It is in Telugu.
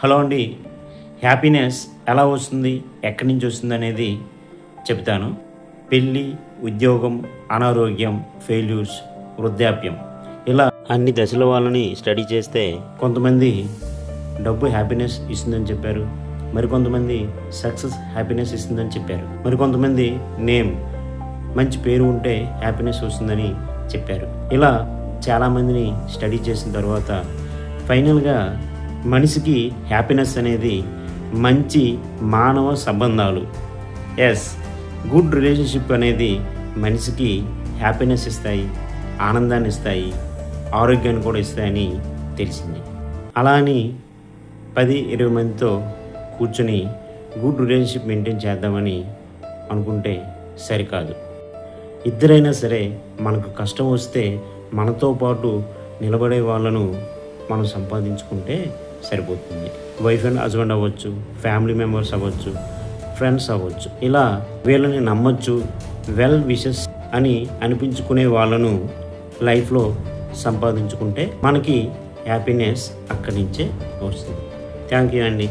హలో అండి. హ్యాపీనెస్ ఎలా వస్తుంది, ఎక్కడి నుంచి వస్తుంది అనేది చెప్తాను. పెళ్ళి, ఉద్యోగం, అనారోగ్యం, ఫెయిల్యూర్స్, వృద్ధాప్యం, ఇలా అన్ని దశల వాళ్ళని స్టడీ చేస్తే కొంతమంది డబ్బు హ్యాపీనెస్ ఇస్తుందని చెప్పారు, మరికొంతమంది సక్సెస్ హ్యాపీనెస్ ఇస్తుందని చెప్పారు, మరికొంతమంది నేమ్ మంచి పేరు ఉంటే హ్యాపీనెస్ వస్తుందని చెప్పారు. ఇలా చాలామందిని స్టడీ చేసిన తర్వాత ఫైనల్గా మనిషికి హ్యాపీనెస్ అనేది మంచి మానవ సంబంధాలు, గుడ్ రిలేషన్షిప్ అనేది మనిషికి హ్యాపీనెస్ ఇస్తాయి, ఆనందాన్ని ఇస్తాయి, ఆరోగ్యాన్ని కూడా ఇస్తాయని తెలిసింది. అలా అని 10-20 మందితో కూర్చొని గుడ్ రిలేషన్షిప్ మెయింటైన్ చేద్దామని అనుకుంటే సరికాదు. ఇద్దరైనా సరే మనకు కష్టం వస్తే మనతో పాటు నిలబడే వాళ్ళను మనం సంపాదించుకుంటే సరిపోతుంది. వైఫ్ అండ్ హస్బెండ్ అవ్వచ్చు, ఫ్యామిలీ మెంబర్స్ అవ్వచ్చు, ఫ్రెండ్స్ అవ్వచ్చు. ఇలా వీళ్ళని నమ్మచ్చు, వెల్ విషెస్ అని అనిపించుకునే వాళ్ళను లైఫ్లో సంపాదించుకుంటే మనకి హ్యాపీనెస్ అక్కడి నుంచే వస్తుంది. థ్యాంక్ యూ అండి.